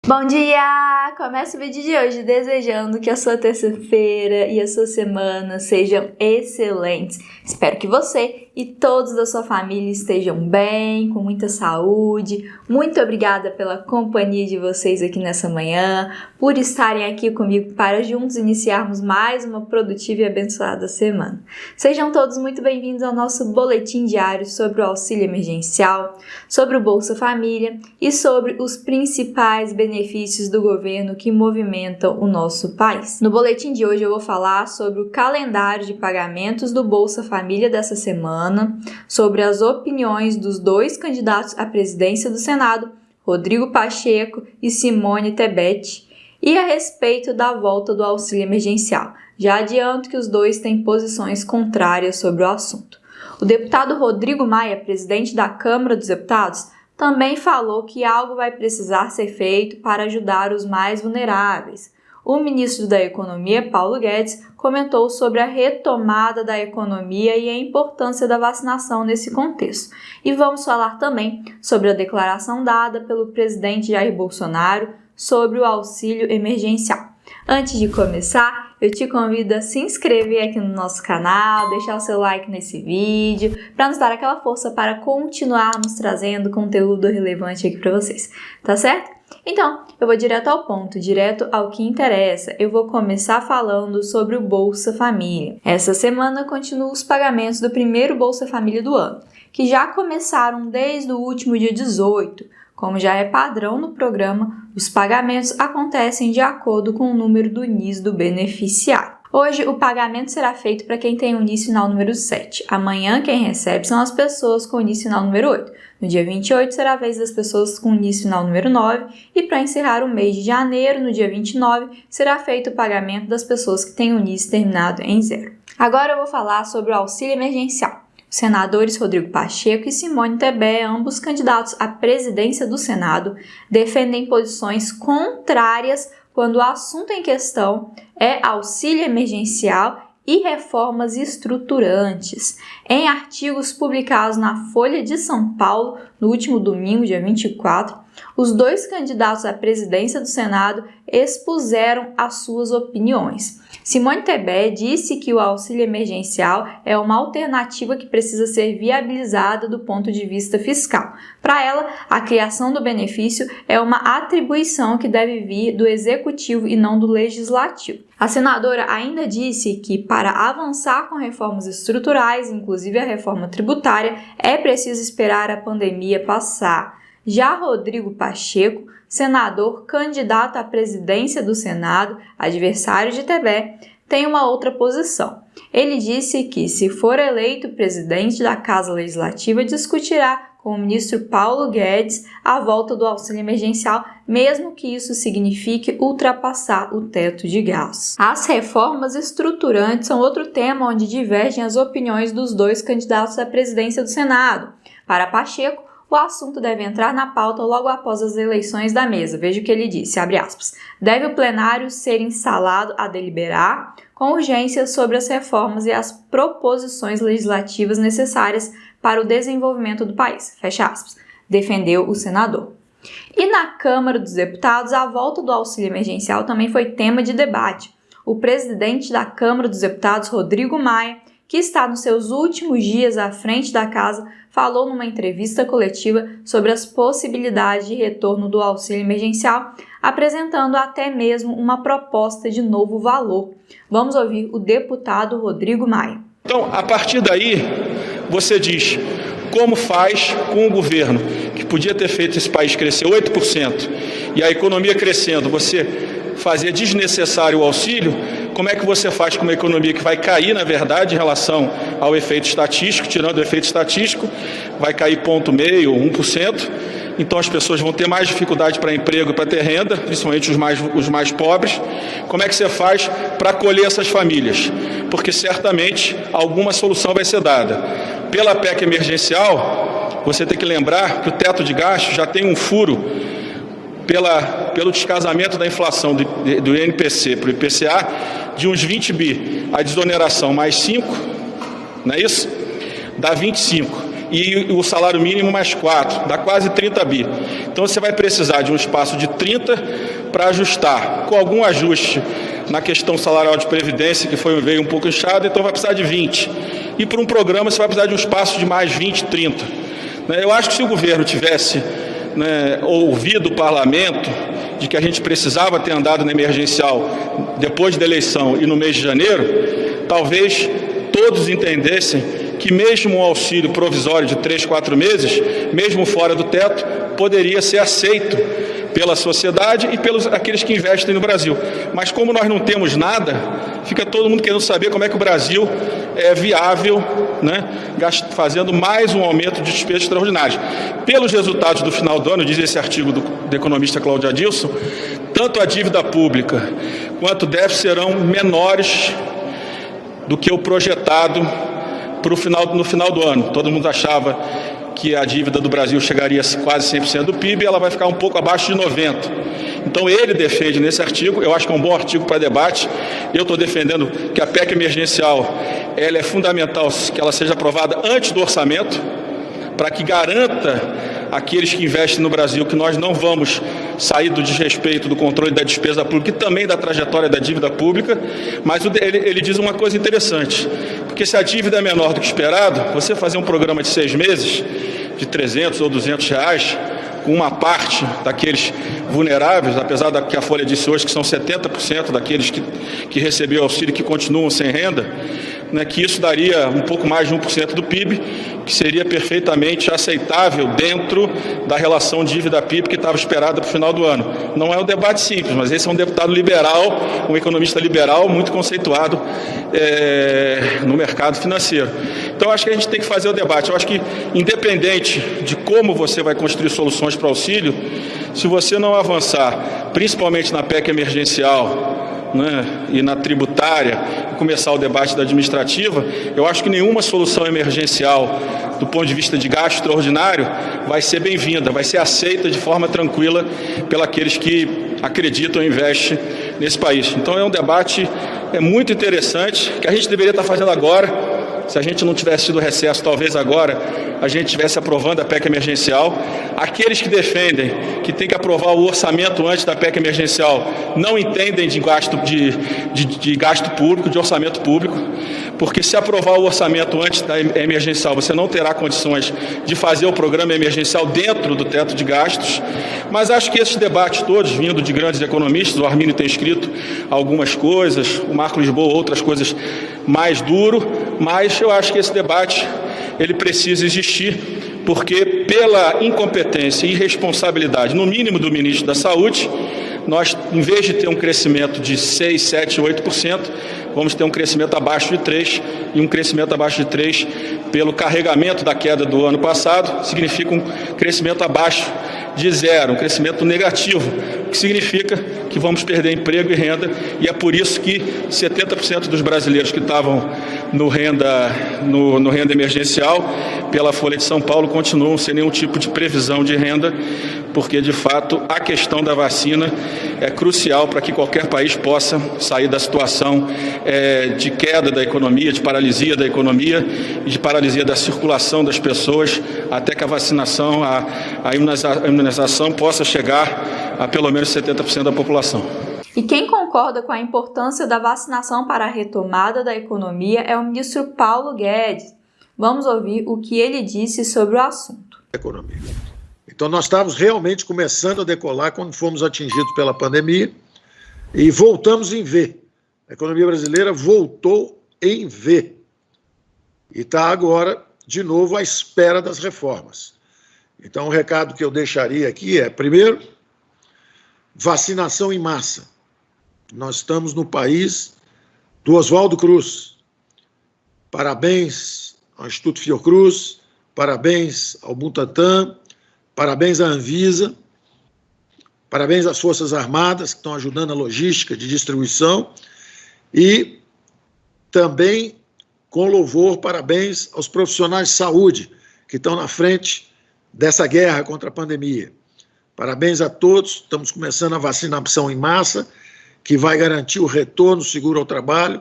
Bom dia! Começo o vídeo de hoje desejando que a sua terça-feira e a sua semana sejam excelentes. Espero que você e todos da sua família estejam bem, com muita saúde. Muito obrigada pela companhia de vocês aqui nessa manhã, por estarem aqui comigo para juntos iniciarmos mais uma produtiva e abençoada semana. Sejam todos muito bem-vindos ao nosso boletim diário sobre o auxílio emergencial, sobre o Bolsa Família e sobre os principais benefícios do governo que movimentam o nosso país. No boletim de hoje eu vou falar sobre o calendário de pagamentos do Bolsa Família dessa semana, sobre as opiniões dos dois candidatos à presidência do Senado, Rodrigo Pacheco e Simone Tebet, e a respeito da volta do auxílio emergencial. Já adianto que os dois têm posições contrárias sobre o assunto. O deputado Rodrigo Maia, presidente da Câmara dos Deputados, também falou que algo vai precisar ser feito para ajudar os mais vulneráveis. O ministro da Economia, Paulo Guedes, comentou sobre a retomada da economia e a importância da vacinação nesse contexto. E vamos falar também sobre a declaração dada pelo presidente Jair Bolsonaro sobre o auxílio emergencial. Antes de começar, eu te convido a se inscrever aqui no nosso canal, deixar o seu like nesse vídeo, para nos dar aquela força para continuarmos trazendo conteúdo relevante aqui para vocês, tá certo? Então, eu vou direto ao ponto, direto ao que interessa. Eu vou começar falando sobre o Bolsa Família. Essa semana continuam os pagamentos do primeiro Bolsa Família do ano, que já começaram desde o último dia 18. Como já é padrão no programa, os pagamentos acontecem de acordo com o número do NIS do beneficiário. Hoje, o pagamento será feito para quem tem o NIS final número 7. Amanhã, quem recebe são as pessoas com o NIS final número 8. No dia 28, será a vez das pessoas com o NIS final número 9. E para encerrar o mês de janeiro, no dia 29, será feito o pagamento das pessoas que têm o NIS terminado em 0. Agora eu vou falar sobre o auxílio emergencial. Os senadores Rodrigo Pacheco e Simone Tebet, ambos candidatos à presidência do Senado, defendem posições contrárias quando o assunto em questão é auxílio emergencial e reformas estruturantes. Em artigos publicados na Folha de São Paulo, no último domingo, dia 24, os dois candidatos à presidência do Senado expuseram as suas opiniões. Simone Tebet disse que o auxílio emergencial é uma alternativa que precisa ser viabilizada do ponto de vista fiscal. Para ela, a criação do benefício é uma atribuição que deve vir do executivo e não do legislativo. A senadora ainda disse que, para avançar com reformas estruturais, inclusive a reforma tributária, é preciso esperar a pandemia passar. Já Rodrigo Pacheco, senador candidato à presidência do Senado, adversário de Tebet, tem uma outra posição. Ele disse que, se for eleito presidente da Casa Legislativa, discutirá com o ministro Paulo Guedes a volta do auxílio emergencial, mesmo que isso signifique ultrapassar o teto de gastos. As reformas estruturantes são outro tema onde divergem as opiniões dos dois candidatos à presidência do Senado. Para Pacheco, o assunto deve entrar na pauta logo após as eleições da mesa. Veja o que ele disse, abre aspas. Deve o plenário ser instalado a deliberar com urgência sobre as reformas e as proposições legislativas necessárias para o desenvolvimento do país, fecha aspas, defendeu o senador. E na Câmara dos Deputados, a volta do auxílio emergencial também foi tema de debate. O presidente da Câmara dos Deputados, Rodrigo Maia, que está nos seus últimos dias à frente da casa, falou numa entrevista coletiva sobre as possibilidades de retorno do auxílio emergencial, apresentando até mesmo uma proposta de novo valor. Vamos ouvir o deputado Rodrigo Maia. Então, a partir daí, você diz como faz com o governo, que podia ter feito esse país crescer 8%, e a economia crescendo, você fazer desnecessário o auxílio. Como é que você faz com uma economia que vai cair, na verdade, em relação ao efeito estatístico, tirando o efeito estatístico, vai cair 0,5% ou 1%, então as pessoas vão ter mais dificuldade para emprego e para ter renda, principalmente os mais pobres. Como é que você faz para acolher essas famílias? Porque certamente alguma solução vai ser dada. Pela PEC emergencial, você tem que lembrar que o teto de gastos já tem um furo pelo descasamento da inflação do INPC para o IPCA de uns 20 bi. A desoneração mais 5, não é isso? Dá 25. e o salário mínimo mais 4, dá quase 30 bi. Então você vai precisar de um espaço de 30 para ajustar, com algum ajuste na questão salarial de previdência, que veio um pouco inchado, então vai precisar de 20. E para um programa você vai precisar de um espaço de mais 20, 30. Eu acho que se o governo tivesse ouvido o parlamento, de que a gente precisava ter andado na emergencial depois da eleição e no mês de janeiro, talvez todos entendessem que mesmo um auxílio provisório de 3, 4 meses, mesmo fora do teto, poderia ser aceito pela sociedade e pelos aqueles que investem no Brasil. Mas como nós não temos nada, fica todo mundo querendo saber como é que o Brasil é viável, fazendo mais um aumento de despesas extraordinárias. Pelos resultados do final do ano, diz esse artigo do economista Cláudio Adilson, tanto a dívida pública quanto o déficit serão menores do que o projetado no final do ano. Todo mundo achava que a dívida do Brasil chegaria a quase 100% do PIB, ela vai ficar um pouco abaixo de 90%. Então ele defende nesse artigo, eu acho que é um bom artigo para debate, eu estou defendendo que a PEC emergencial, ela é fundamental que ela seja aprovada antes do orçamento, para que garanta aqueles que investem no Brasil que nós não vamos sair do desrespeito do controle da despesa pública e também da trajetória da dívida pública, mas ele diz uma coisa interessante, porque se a dívida é menor do que esperado, você fazer um programa de 6 meses, de 300 ou 200 reais, com uma parte daqueles vulneráveis, apesar que a Folha disse hoje que são 70% daqueles que receberam auxílio que continuam sem renda, que isso daria um pouco mais de 1% do PIB, que seria perfeitamente aceitável dentro da relação dívida-PIB que estava esperada para o final do ano. Não é um debate simples, mas esse é um deputado liberal, um economista liberal muito conceituado no mercado financeiro. Então, acho que a gente tem que fazer o debate. Eu acho que, independente de como você vai construir soluções para auxílio, se você não avançar, principalmente na PEC emergencial, e na tributária, e começar o debate da administrativa, eu acho que nenhuma solução emergencial, do ponto de vista de gasto extraordinário, vai ser bem-vinda, vai ser aceita de forma tranquila pelos que acreditam e investem nesse país. Então é um debate muito interessante, que a gente deveria estar fazendo agora. Se a gente não tivesse tido recesso, talvez agora a gente estivesse aprovando a PEC emergencial. Aqueles que defendem que tem que aprovar o orçamento antes da PEC emergencial não entendem de gasto público, de orçamento público, porque se aprovar o orçamento antes da emergencial, você não terá condições de fazer o programa emergencial dentro do teto de gastos. Mas acho que esses debates todos, vindo de grandes economistas, o Armínio tem escrito algumas coisas, o Marco Lisboa outras coisas mais duro, mas eu acho que esse debate ele precisa existir, porque pela incompetência e irresponsabilidade, no mínimo do ministro da Saúde, nós, em vez de ter um crescimento de 6, 7, 8%, vamos ter um crescimento abaixo de 3%, e um crescimento abaixo de 3% pelo carregamento da queda do ano passado, significa um crescimento abaixo de 0, um crescimento negativo, o que significa que vamos perder emprego e renda, e é por isso que 70% dos brasileiros que estavam no renda emergencial, pela Folha de São Paulo, continuam sem nenhum tipo de previsão de renda, porque, de fato, a questão da vacina é crucial para que qualquer país possa sair da situação de queda da economia, de paralisia da economia e de paralisia da circulação das pessoas, até que a vacinação, a imunização possa chegar a pelo menos 70% da população. E quem concorda com a importância da vacinação para a retomada da economia é o ministro Paulo Guedes. Vamos ouvir o que ele disse sobre o assunto. Economia. Então, nós estávamos realmente começando a decolar quando fomos atingidos pela pandemia e voltamos em V. A economia brasileira voltou em V. E está agora, de novo, à espera das reformas. Então, o recado que eu deixaria aqui é, primeiro, vacinação em massa. Nós estamos no país do Oswaldo Cruz. Parabéns ao Instituto Fiocruz, parabéns ao Butantan, parabéns à Anvisa, parabéns às Forças Armadas, que estão ajudando a logística de distribuição, e também, com louvor, parabéns aos profissionais de saúde, que estão na frente dessa guerra contra a pandemia. Parabéns a todos, estamos começando a vacinação em massa, que vai garantir o retorno seguro ao trabalho.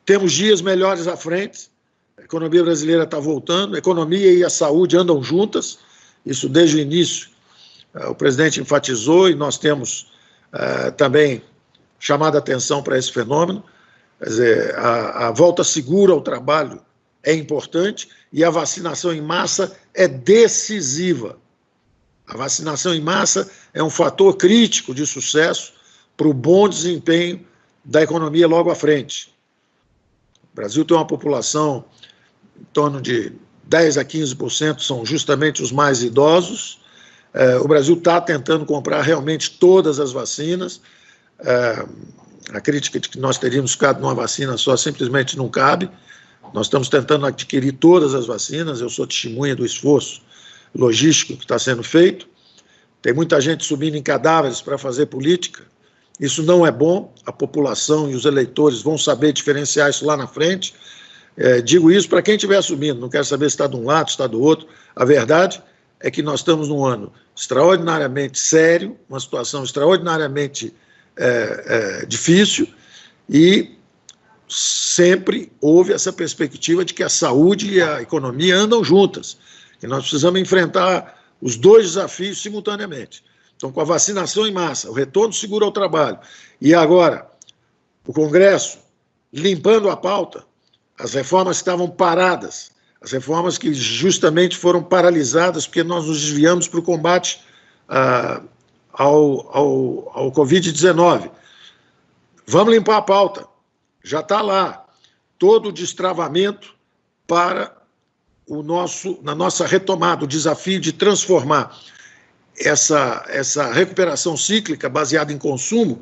Temos dias melhores à frente. A economia brasileira está voltando, a economia e a saúde andam juntas, isso desde o início o presidente enfatizou e nós temos também chamado a atenção para esse fenômeno. Quer dizer, a volta segura ao trabalho é importante e a vacinação em massa é decisiva. A vacinação em massa é um fator crítico de sucesso para o bom desempenho da economia logo à frente. O Brasil tem uma população em torno de 10 a 15% são justamente os mais idosos. O Brasil está tentando comprar realmente todas as vacinas. A crítica de que nós teríamos ficado numa vacina só simplesmente não cabe. Nós estamos tentando adquirir todas as vacinas, eu sou testemunha do esforço logístico que está sendo feito. Tem muita gente subindo em cadáveres para fazer política. Isso não é bom, a população e os eleitores vão saber diferenciar isso lá na frente. Digo isso para quem estiver assumindo, não quero saber se está de um lado, se está do outro. A verdade é que nós estamos num ano extraordinariamente sério, uma situação extraordinariamente difícil, e sempre houve essa perspectiva de que a saúde e a economia andam juntas, que nós precisamos enfrentar os dois desafios simultaneamente. Então, com a vacinação em massa, o retorno seguro ao trabalho, e agora o Congresso limpando a pauta, as reformas que estavam paradas, as reformas que justamente foram paralisadas porque nós nos desviamos para o combate ao Covid-19. Vamos limpar a pauta. Já está lá todo o destravamento para na nossa retomada, o desafio de transformar essa recuperação cíclica baseada em consumo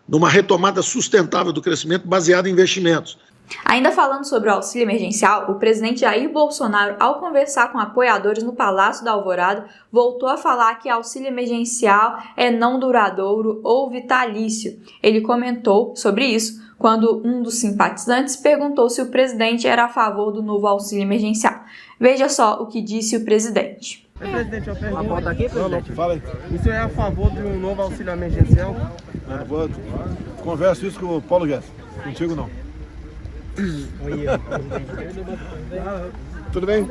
numa retomada sustentável do crescimento baseada em investimentos. Ainda falando sobre o auxílio emergencial, o presidente Jair Bolsonaro, ao conversar com apoiadores no Palácio da Alvorada, voltou a falar que auxílio emergencial é não duradouro ou vitalício. Ele comentou sobre isso quando um dos simpatizantes perguntou se o presidente era a favor do novo auxílio emergencial. Veja só o que disse o presidente. Presidente, eu pergunto. A aqui, presidente? Fala aí. O senhor é a favor de um novo auxílio emergencial? Não, converso isso com o Paulo Guedes. Contigo não. Tudo bem?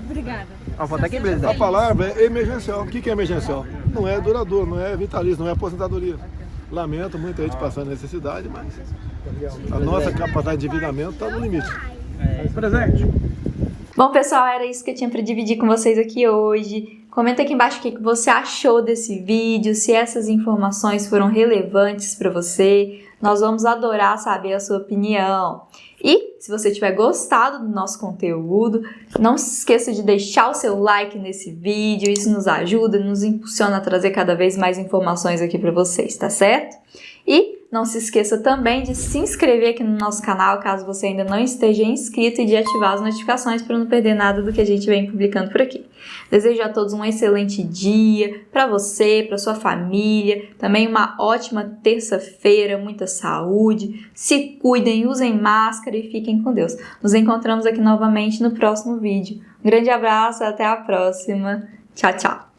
Obrigada. A foto aqui, presidente? A palavra é emergencial. O que é emergencial? Não é duradouro, não é vitalício, não é aposentadoria. Lamento muita gente passando necessidade, mas a nossa capacidade de endividamento está no limite. Presente. Bom, pessoal, era isso que eu tinha para dividir com vocês aqui hoje. Comenta aqui embaixo o que você achou desse vídeo, se essas informações foram relevantes para você. Nós vamos adorar saber a sua opinião. E, se você tiver gostado do nosso conteúdo, não se esqueça de deixar o seu like nesse vídeo. Isso nos ajuda, nos impulsiona a trazer cada vez mais informações aqui para vocês, tá certo? E não se esqueça também de se inscrever aqui no nosso canal, caso você ainda não esteja inscrito, e de ativar as notificações para não perder nada do que a gente vem publicando por aqui. Desejo a todos um excelente dia, para você, para sua família, também uma ótima terça-feira, muita saúde, se cuidem, usem máscara e fiquem com Deus. Nos encontramos aqui novamente no próximo vídeo. Um grande abraço, até a próxima. Tchau, tchau!